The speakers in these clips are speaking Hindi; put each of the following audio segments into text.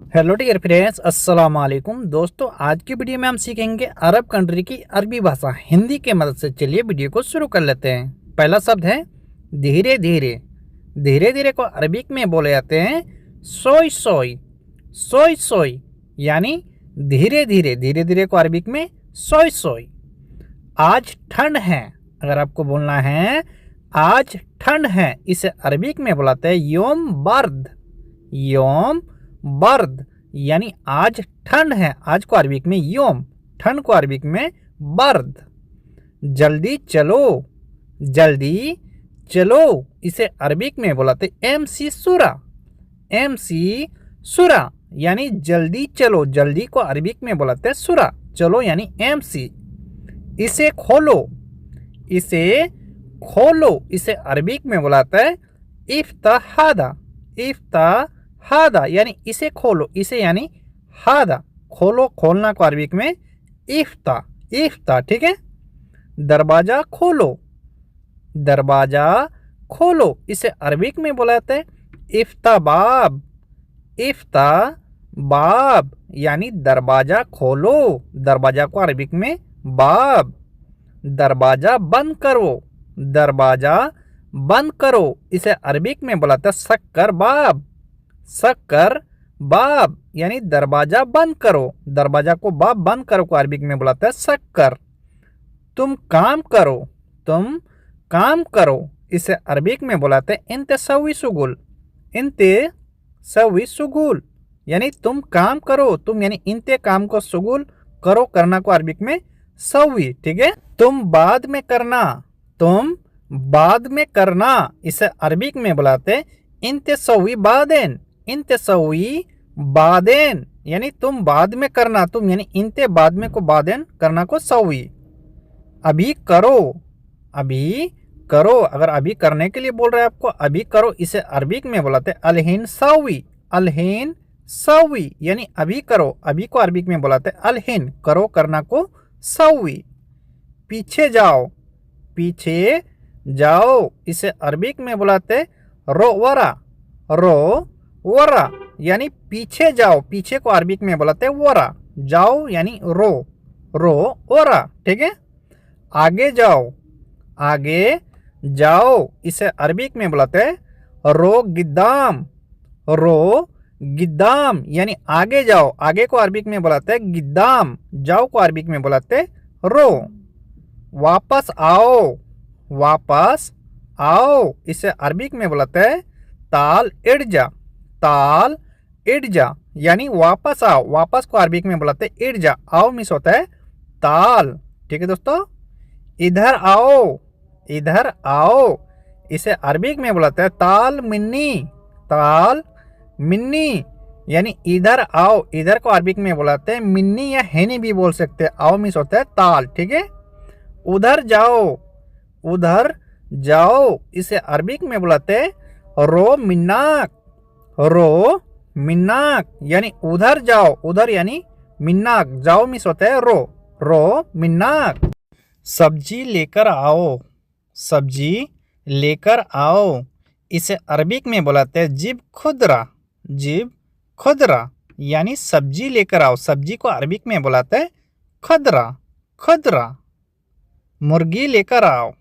हेलो डियर फ्रेंड्स, अस्सलाम वालेकुम दोस्तों। आज की वीडियो में हम सीखेंगे अरब कंट्री की अरबी भाषा हिंदी के मदद से। चलिए वीडियो को शुरू कर लेते हैं। पहला शब्द है धीरे धीरे। धीरे धीरे को अरबिक में बोले जाते हैं सोई सोई। सोई सोई यानी धीरे धीरे। धीरे धीरे को अरबिक में सोई सोई। आज ठंड है, अगर आपको बोलना है आज ठंड है, इसे अरबिक में बुलाते हैं योम बर्द। योम बर्द यानी आज ठंड है। आज को अरबिक में योम, ठंड को अरबिक में बर्द। जल्दी चलो। जल्दी चलो इसे अरबिक में बुलाते एम सी सुरा। एम सी सुरा यानी जल्दी चलो। जल्दी को अरबिक में बुलाते सुरा। चलो यानी एम सी। इसे खोलो। इसे खोलो इसे अरबिक में बुलाता है इफ्ताहादा। इफ्ताहादा यानी इसे खोलो। इसे यानी हादा, खोलो, खोलना को अरबिक में इफ्ता। इफ्ता, ठीक है। दरवाजा खोलो। दरवाजा खोलो इसे अरबिक में बुलाते हैं इफ्ता बाब। इफ्ता बाब यानी दरवाजा खोलो। दरवाजा को अरबिक में बाब। दरवाजा बंद करो। दरवाजा बंद करो इसे अरबिक में बुलाते हैं शक्कर बाब। शक्कर बाब यानी दरवाजा बंद करो। दरवाजा को बाब, बंद करो को अरबिक में बुलाते हैं शक्कर। तुम काम करो। तुम काम करो इसे अरबिक में बुलाते हैं इंते सवी सुगुल। इंते सवी सुगुल यानी तुम काम करो। तुम यानी इंते काम को, सुगुल करो, करना को अरबिक में सवी, ठीक है। तुम बाद में करना। तुम बाद में करना इसे अरबिक में बुलाते इंते सवी बादेन। इंते सवी बादेन यानी तुम बाद में करना। तुम यानी इंते बाद में को बादेन, करना को सवी। अभी करो। अभी करो, अगर अभी करने के लिए बोल रहे हैं आपको, अभी करो इसे अरबिक में बुलाते अलहिन सवी। अलहिन सवी यानी अभी करो। अभी को अरबिक में बुलाते अलहिन, करो, करना को सवी। पीछे जाओ। पीछे जाओ इसे अरबिक में बुलाते रो वरा। रो वरा यानी पीछे जाओ। पीछे को अरबिक में बुलाते वरा। जाओ यानी रो। रो वरा, ठीक है। आगे जाओ। आगे जाओ इसे अरबिक में बुलाते रो गिद्दाम। रो गिद्दाम यानी आगे जाओ। आगे को अरबिक में बुलाते गिद्दाम। जाओ को अरबिक में बुलाते रो। वापस आओ। वापस आओ इसे अरबिक में बुलाते हैं ताल इर्जा। ताल इर्जा यानी वापस आओ। वापस को अरबिक में बुलाते हैं इर्जा। आओ मिस होता है ताल, ठीक है दोस्तों। इधर आओ। इधर आओ इसे अरबिक में बुलाते हैं ताल मिन्नी। ताल मिन्नी यानी इधर आओ। इधर को अरबिक में बुलाते हैं मिन्नी या हेनी भी बोल सकते हैं। आओ मिस होता है ताल, ठीक है। उधर जाओ। उधर जाओ इसे अरबिक में बुलाते हैं रो मिन्नाक। रो मिन्नाक यानी उधर जाओ। उधर यानी मिन्नाक, जाओ मिस होता है रो। रो मिन्नाक। सब्जी लेकर आओ। सब्जी लेकर आओ इसे अरबिक में बुलाते हैं जिब खुदरा। जिब खुदरा यानी सब्जी लेकर आओ। सब्जी को अरबिक में बुलाते हैं खुदरा। खुदरा। मुर्गी लेकर आओ।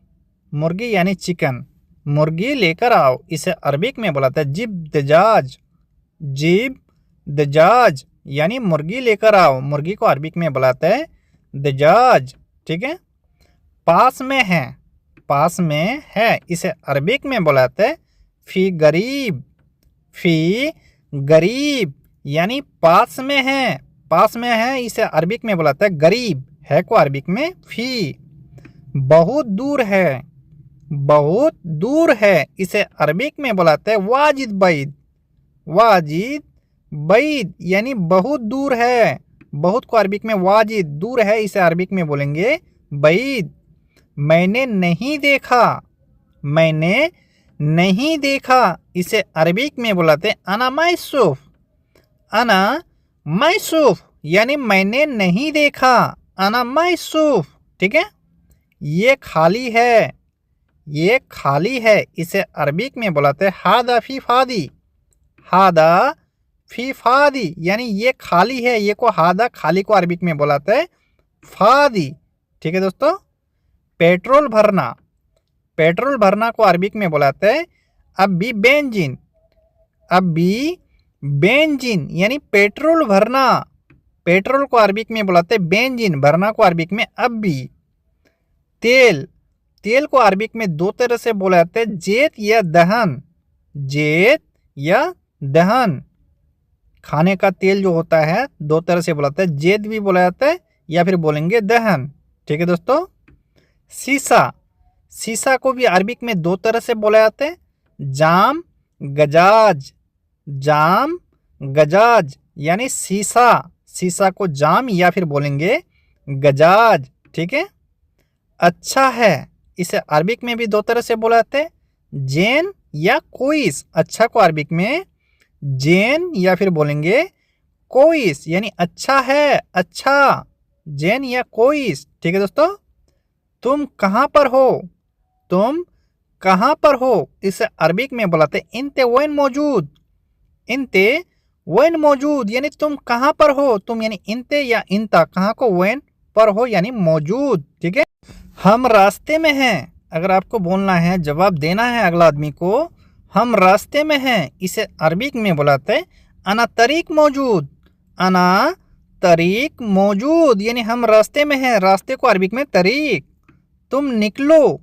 मुर्गी यानी चिकन। मुर्गी लेकर आओ इसे अरबिक में बुलाते हैं जिब दजाज। जिब दजाज यानी मुर्गी लेकर आओ। मुर्गी को अरबिक में बुलाते हैं दजाज, ठीक है। पास में है। पास में है इसे अरबिक में बुलाते हैं फी गरीब। फी गरीब यानी पास में है। पास में है इसे अरबिक में बुलाते हैं गरीब। है को अरबिक में फी। बहुत दूर है। बहुत दूर है इसे अरबिक में बुलाते हैं वाजिद बैद। वाजिद बैद यानी बहुत दूर है। बहुत को अरबिक में वाजिद, दूर है इसे अरबिक में बोलेंगे बैद। मैंने नहीं देखा। मैंने नहीं देखा इसे अरबिक में बुलाते हैं अना मैसूफ। अना मैसूफ यानी मैंने नहीं देखा। अना मैसूफ, ठीक है। ये खाली है। ये खाली है इसे अरबिक में बुलाते हैं हादा फी फादी। हादा फी फादी यानी ये खाली है, ये को हादा, खाली को अरबिक में बुलाते हैं फादी। ठीक है दोस्तों। पेट्रोल भरना, पेट्रोल भरना को अरबिक में बुलाते हैं अब्बी बेंजिन, अब्बी बेंजिन यानी पेट्रोल भरना। पेट्रोल को अरबिक में बुलाते हैं बेंजिन, भरना को अरबिक में अब्बी। तेल, तेल को अरबिक में दो तरह से बुलाते हैं जेत या दहन, जेत या दहन। खाने का तेल जो होता है दो तरह से बुलाते हैं, जेत भी बोला जाता है या फिर बोलेंगे दहन। ठीक है दोस्तों। शीशा, शीशा को भी अरबिक में दो तरह से बोला जाता है जाम गजाज, जाम गजाज यानी शीशा, शीशा को जाम या फिर बोलेंगे गजाज। ठीक है। अच्छा है, इसे अरबिक में भी दो तरह से बोला जाता है जैन या कोइस। अच्छा को अरबिक में जैन या फिर बोलेंगे कोइस यानी अच्छा है, अच्छा, जैन या कोइस। ठीक है दोस्तों। तुम कहाँ पर हो, तुम कहाँ पर हो, इसे अरबिक में बुलाते इंते वैन मौजूद, इंते वैन मौजूद यानी तुम कहाँ पर हो, तुम यानी इंते या इंता, कहाँ को वैन पर हो यानी मौजूद। ठीक है। हम रास्ते में हैं, अगर आपको बोलना है, जवाब देना है अगला आदमी को, हम रास्ते में हैं, इसे अरबिक में बुलाते हैं अना तरीक मौजूद, अना तरीक मौजूद यानी हम रास्ते में हैं, रास्ते को अरबिक में तरीक। तुम निकलो,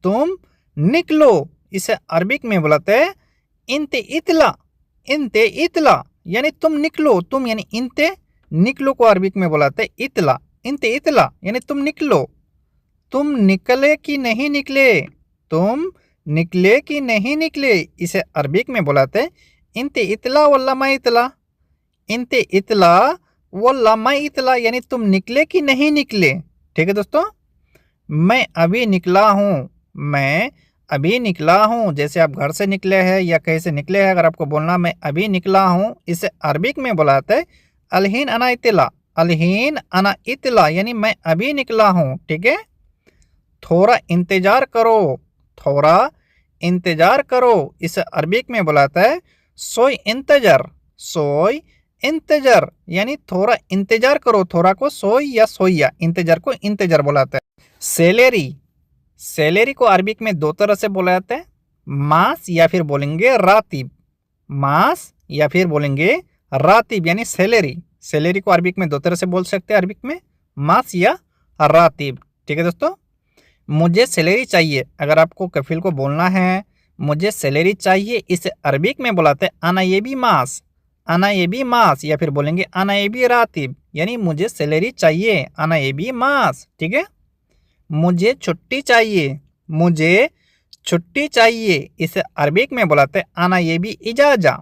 तुम निकलो, इसे अरबिक में बुलाते हैं इंते इतला, इंते इतला यानी तुम निकलो, तुम यानी इंते, निकलो को अरबिक में बुलाते हैं इतला, इंते इतला यानी तुम निकलो। तुम निकले कि नहीं निकले, तुम निकले कि नहीं निकले, इसे अरबिक में बुलाते हैं इंते इतला वल्ला मा इतला, इंते इतला वल्ला मा इतला यानी तुम निकले कि नहीं निकले। ठीक है दोस्तों। मैं अभी निकला हूँ, मैं अभी निकला हूँ, जैसे आप घर से निकले हैं या कहीं से निकले हैं, अगर आपको बोलना मैं अभी निकला हूँ, इसे अरबिक में बुलाते हैं अलहीन अना इतला, अलहीन अना इतला यानी मैं अभी निकला हूँ। ठीक है। थोड़ा इंतजार करो, थोड़ा इंतजार करो, इसे अरबिक में बुलाता है सोई इंतजार, सोई इंतजार यानी थोड़ा इंतजार करो, थोड़ा को सोई या सोइया, इंतजार को इंतजार बुलाता है। सैलरी, सैलरी को अरबिक में दो तरह से बोला जाता है मास या फिर बोलेंगे रातिब, मास या फिर बोलेंगे रातिब यानी सैलरी। सैलरी को अरबिक में दो तरह से बोल सकते हैं, अरबिक में मास या रातिब। ठीक है दोस्तों। मुझे सैलरी चाहिए, अगर आपको कफिल को बोलना है मुझे सैलरी चाहिए, इसे अरबिक में बुलाते हैं आना ये भी मास, आना ये भी मास या फिर बोलेंगे आना ये भी रातिब यानी मुझे सैलरी चाहिए, आना ये भी मास। ठीक है। मुझे छुट्टी चाहिए, मुझे छुट्टी चाहिए, इसे अरबिक में बुलाते हैं आना ये भी इजाजा,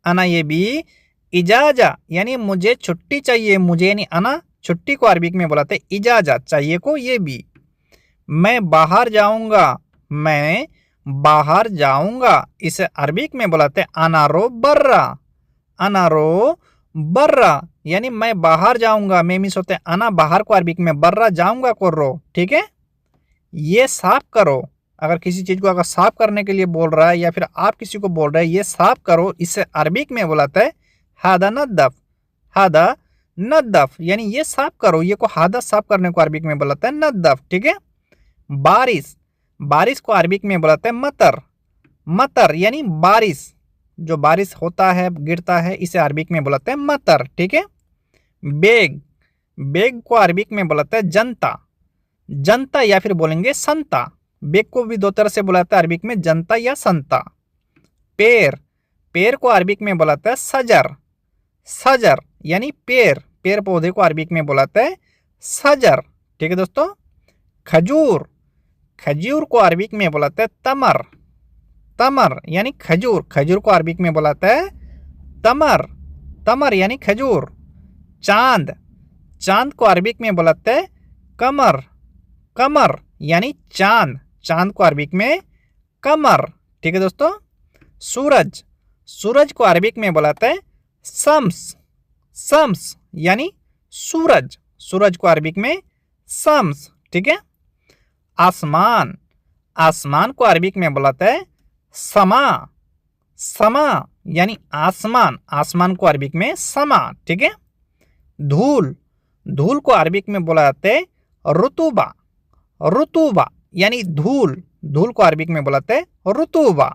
आना ये भी इजाजा यानी मुझे छुट्टी चाहिए, मुझे यानी आना, छुट्टी को अरबिक में बुलाते हैं इजाजा, चाहिए को ये भी। मैं बाहर जाऊंगा, मैं बाहर जाऊंगा, इसे अरबिक में बुलाते हैं अनारो बर्रा, अनारो बर्रा यानी मैं बाहर जाऊंगा, मैं मिस होते हैं अना, बाहर को अरबिक में, बर्रा जाऊंगा कोर्रो। ठीक है। ये साफ करो, अगर किसी चीज को अगर साफ करने के लिए बोल रहा है या फिर आप किसी को बोल रहे हैं ये साफ करो, इसे अरबिक में बुलाता है हादा नद्दफ, हादा नद्दफ यानी ये साफ करो, ये को हादा साफ करने को अरबिक में बुलाता है नद्दफ। ठीक है। बारिश, बारिश को अरबिक में बुलाते हैं मतर, मतर यानी बारिश, जो बारिश होता है गिरता है, इसे अरबिक में बुलाते हैं मतर। ठीक है। बेग, बेग को अरबिक में बुलाते हैं जनता, जनता या फिर बोलेंगे संता, बेग को भी दो तरह से बुलाता है अरबिक में, जनता या संता। पेड़, पेड़ को अरबिक में बुलाता है सजर, सजर यानी पेड़, पेड़ पौधे को अरबिक में बुलाता है सजर। ठीक है दोस्तों। खजूर, खजूर को अरबिक में बुलाता है तमर, तमर यानी खजूर, खजूर को अरबिक में बुलाता है तमर, तमर यानी खजूर। चांद, चांद को अरबिक में बुलाते हैं कमर, कमर यानी चांद, चांद को अरबिक में कमर। ठीक है दोस्तों। सूरज, सूरज को अरबिक में बुलाते हैं शम्स, शम्स यानी सूरज, सूरज को अरबिक में शम्स। ठीक है। आसमान, आसमान को अरबिक में बुलाते हैं समा, समा यानी आसमान, आसमान को अरबिक में समा, ठीक है। धूल, धूल को अरबिक में बोला जाता है रुतुबा, रुतुबा यानी धूल, धूल को अरबिक में बोला जाता है रुतुबा।